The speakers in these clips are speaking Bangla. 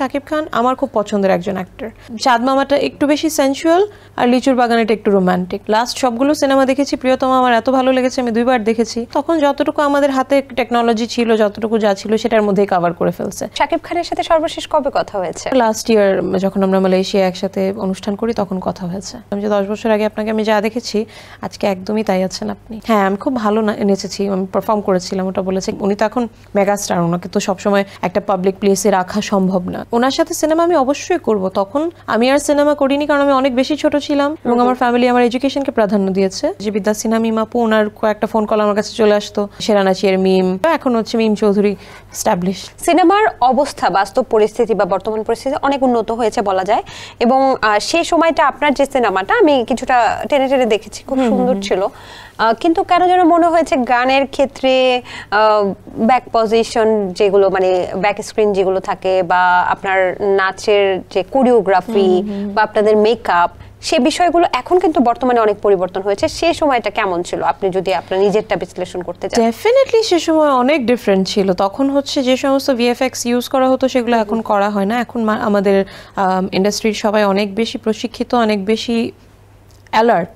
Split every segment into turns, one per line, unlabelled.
শাকিব খান আমার খুব পছন্দের একজন অ্যাক্টর। চাঁদ মামাটা একটু বেশি সেন্সুয়াল আর লিচুর বাগানেটা একটু রোমান্টিক। লাস্ট সবগুলো সিনেমা দেখেছি, প্রিয়তমা আমার এত ভালো লেগেছে, আমি 2বার দেখেছি। তখন যতটুকু আমাদের হাতে টেকনোলজি ছিল, যতটুকু যা ছিল সেটার মধ্যেই কভার করে ফেলছে।
শাকিব খানের সাথে সর্বশেষ কবে কথা হয়েছে?
লাস্ট ইয়ার যখন আমরা মালয়েশিয়া একসাথে অনুষ্ঠান করি তখন কথা হয়েছে। আমি যে 10 বছর আগে আপনাকে আমি যা দেখেছি আজকে একদমই তাই আছেন আপনি। হ্যাঁ, আমি খুব ভালো নেচেছি, আমি পারফর্ম করেছিলাম, ওটা বলেছি। উনি তো এখন মেগাস্টার, ওনাকে তো সবসময় একটা পাবলিক প্লেসে রাখা সম্ভব না। ওনার সাথে সিনেমা আমি অবশ্যই করব। তখন আমি আর সিনেমা করিনি কারণ আমি অনেক বেশি ছোট ছিলাম এবং আমার ফ্যামিলি আমার এডুকেশনকে প্রাধান্য দিয়েছে। যে বিদ্যা সিনহা মিমাপু, ওনার কয়েকটা ফোন কল আমার কাছে চলে আসতো, সেরানাচিয়ের মিম, এখন হচ্ছে মিম চৌধুরী স্টাবলিশ।
সিনেমার অবস্থা, বাস্তব পরিস্থিতি বা বর্তমান পরিস্থিতি অনেক উন্নত হয়েছে বলা যায়, এবং সেই সময়টা আপনার যে সিনেমাটা আমি কিছুটা টেনে টেনে দেখেছি, খুব সুন্দর ছিল। কিন্তু কেন যেন মনে হয়েছে গানের ক্ষেত্রে ব্যাক পজিশন যেগুলো, মানে ব্যাক স্ক্রিন যেগুলো থাকে, বা আপনার নাচের যে কোরিওগ্রাফি বা আপনাদের মেকআপ, সে বিষয়গুলো এখন কিন্তু বর্তমানে অনেক পরিবর্তন হয়েছে। সেই সময়টা কেমন ছিল আপনি যদি আপনার নিজেরটা বিশ্লেষণ করতে চান?
ডেফিনেটলি সে সময় অনেক ডিফারেন্ট ছিল। তখন হচ্ছে যে সমস্ত ভিএফএক্স ইউজ করা হতো সেগুলো এখন করা হয় না। এখন আমাদের ইন্ডাস্ট্রির সবাই অনেক বেশি প্রশিক্ষিত, অনেক বেশি অ্যালার্ট,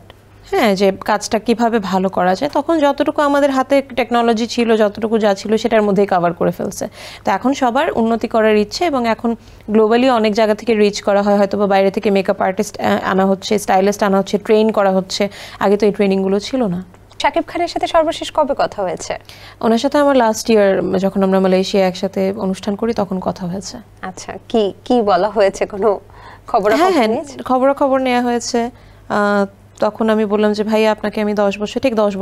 হ্যাঁ, যে কাজটা কিভাবে ভালো করা যায়। তখন যতটুকু আমাদের হাতে টেকনোলজি ছিল, যতটুকু যা ছিল সেটার মধ্যেই কভার করে ফেলছে। তো এখন সবার উন্নতি করার ইচ্ছে, এবং এখন গ্লোবালি অনেক জায়গা থেকে রিচ করা হয়, হয়তো বা বাইরে থেকে মেকআপ আর্টিস্ট আনা হচ্ছে, স্টাইলিস্ট আনা হচ্ছে, ট্রেন করা হচ্ছে। আগে তো এই ট্রেনিংগুলো ছিল না।
শাকিব খানের সাথে সর্বশেষ কবে কথা হয়েছে?
ওনার সাথে আমার লাস্ট ইয়ার যখন আমরা মালয়েশিয়া একসাথে অনুষ্ঠান করি তখন কথা হয়েছে।
আচ্ছা, কি কি বলা হয়েছে? কোনো
খবর নেওয়া হয়েছে। তখন আমি বললাম যে ভাইয়া আপনাকে আমি 10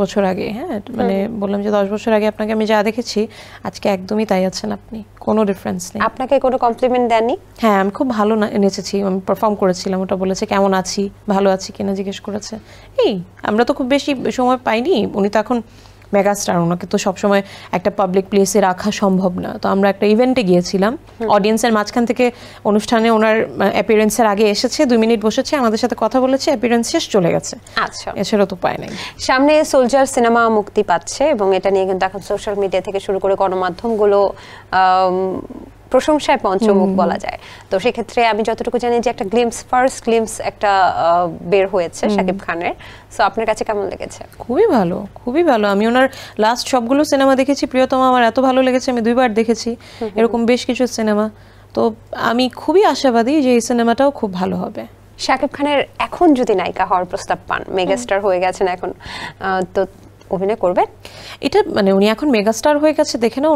বছর আগে, হ্যাঁ, মানে বললাম যে 10 বছর আগে আপনাকে আমি যা দেখেছি আজকে একদমই তাই আছেন আপনি, কোনো ডিফারেন্স নেই।
আপনাকে কোনো কমপ্লিমেন্ট দেননি?
হ্যাঁ, আমি খুব ভালো নেচেছি, আমি পারফর্ম করেছিলাম, ওটা বলেছে। কেমন আছি, ভালো আছি কিনা জিজ্ঞেস করেছে। আমরা তো খুব বেশি সময় পাইনি, উনি তো এখন মেগাস্টার, ওনাকে তো সবসময় একটা পাবলিক প্লেসে রাখা সম্ভব না। তো আমরা একটা ইভেন্টে গিয়েছিলাম, অডিয়েন্সের মাঝখান থেকে অনুষ্ঠানে ওনার অ্যাপিয়ারেন্সের আগে এসেছে, 2 মিনিট বসেছে, আমাদের সাথে কথা বলেছে, অ্যাপিয়ারেন্স শেষ, চলে গেছে।
আচ্ছা,
এছাড়া তো পায় নাই।
সামনে সোলজার সিনেমা মুক্তি পাচ্ছে এবং এটা নিয়ে কিন্তু এখন সোশ্যাল মিডিয়া থেকে শুরু করে গণমাধ্যমগুলো প্রশংসায় পঞ্চমুখ বলা যায়। তো সেক্ষেত্রে আমি যতটুকু জানি যে একটা ফার্স্ট গ্লিমস একটা বের হয়েছে শাকিব খানের। সো আপনার কাছে কেমন লেগেছে?
খুবই ভালো, খুবই ভালো। আমি ওনার লাস্ট সবগুলো সিনেমা দেখেছি, প্রিয়তমা আমার এত ভালো লেগেছে, আমি 2বার দেখেছি। এরকম বেশ কিছু সিনেমা। তো আমি খুবই আশাবাদী যে এই সিনেমাটাও খুব ভালো হবে।
শাকিব খানের এখন যদি নায়িকা হওয়ার প্রস্তাব পান, মেগাস্টার হয়ে গেছেন এখন, তো অভিনয় করবেন?
এটা মানে উনি এখন মেগাস্টার হয়ে গেছে দেখে না,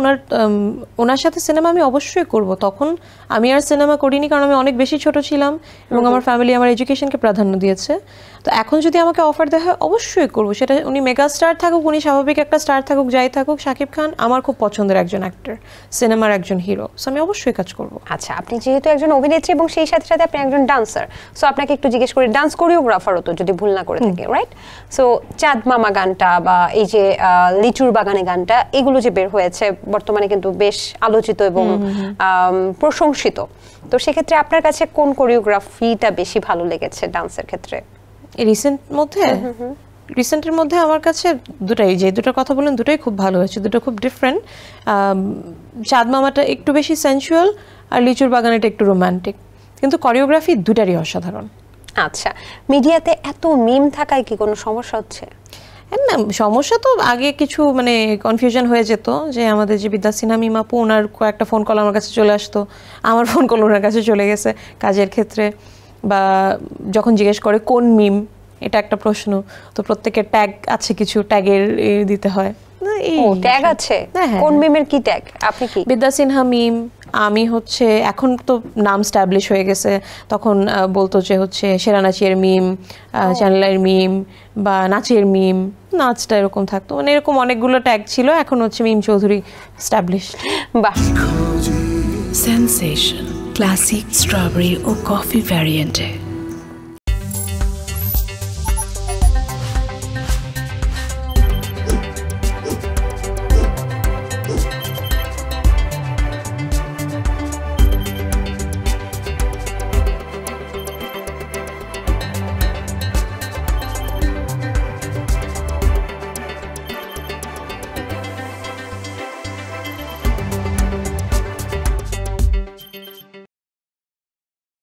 ওনার সাথে সিনেমা আমি অবশ্যই করব। তখন আমি আর সিনেমা করিনি কারণ আমি অনেক বেশি ছোট ছিলাম এবং আমার ফ্যামিলি আমার এডুকেশনকে প্রাধান্য দিয়েছে। তো এখন যদি আমাকে অফার দেওয়া হয় অবশ্যই করব। সেটা উনি মেগাস্টার থাকুক, উনি স্বাভাবিক একটা স্টার থাকুক, যাই থাকুক, শাকিব খান আমার খুব পছন্দের একজন অ্যাক্টর, সিনেমার একজন হিরো। সো আমি অবশ্যই কাজ করব।
আচ্ছা, আপনি যেহেতু একজন অভিনেত্রী এবং সেই সাথে সাথে আপনি একজন ডান্সার, সো আপনাকে একটু জিজ্ঞেস করি, ডান্স কোরিওগ্রাফারও তো যদি ভুল না করে থাকি, রাইট? সো চাঁদ মামা গানটা বা এই যে লিচুর বাগানে গানটা, এগুলো যে বের হয়েছে বর্তমানে কিন্তু বেশ আলোচিত এবং প্রশংসিত। তো সেক্ষেত্রে আপনার কাছে কোন কোরিওগ্রাফিটা বেশি ভালো লেগেছে ডান্সের ক্ষেত্রে?
রিসেন্টের মধ্যে আমার কাছে দুটাই, যে দুটো কথা বলেন দুটোই খুব ভালো হয়েছে, দুটো খুব ডিফারেন্ট। চাঁদ মামাটা একটু বেশি সেন্সুয়াল আর লিচুর বাগানেটা একটু রোমান্টিক, কিন্তু কোরিওগ্রাফি দুটারই অসাধারণ।
আচ্ছা, মিডিয়াতে এত মিম থাকায় কি কোনো সমস্যা হচ্ছে?
না, সমস্যা তো আগে কিছু মানে কনফিউশন হয়ে যেত, যে আমাদের যে বিদ্যা সিনহা মিমাপু, ওনার কয়েকটা ফোন কল আমার কাছে চলে আসতো, আমার ফোন কল ওনার কাছে চলে গেছে কাজের ক্ষেত্রে, বা যখন জিজ্ঞেস করে কোন মিম, এটা একটা প্রশ্ন। তো প্রত্যেকের ট্যাগ আছে, কিছু ট্যাগের দিতে হয়।
ট্যাগ আছে? কোন মিমের কি ট্যাগ? আপনি কি?
বিদ্যা সিনহা মিম। আমি হচ্ছে এখন তো নাম স্ট্যাবলিশ হয়ে গেছে, তখন বলতো যে হচ্ছে সেরানাচিয়ের মিম, চ্যানেলের মিম, বা নাচের মিম, নাচটা এরকম থাকতো, মানে এরকম অনেকগুলো ট্যাগ ছিল। এখন হচ্ছে মিম চৌধুরী স্ট্যাবলিশ।
বাহ।
সেন্সেশন ক্লাসিক স্ট্রবেরি ও কফি ভ্যারিয়েন্টে।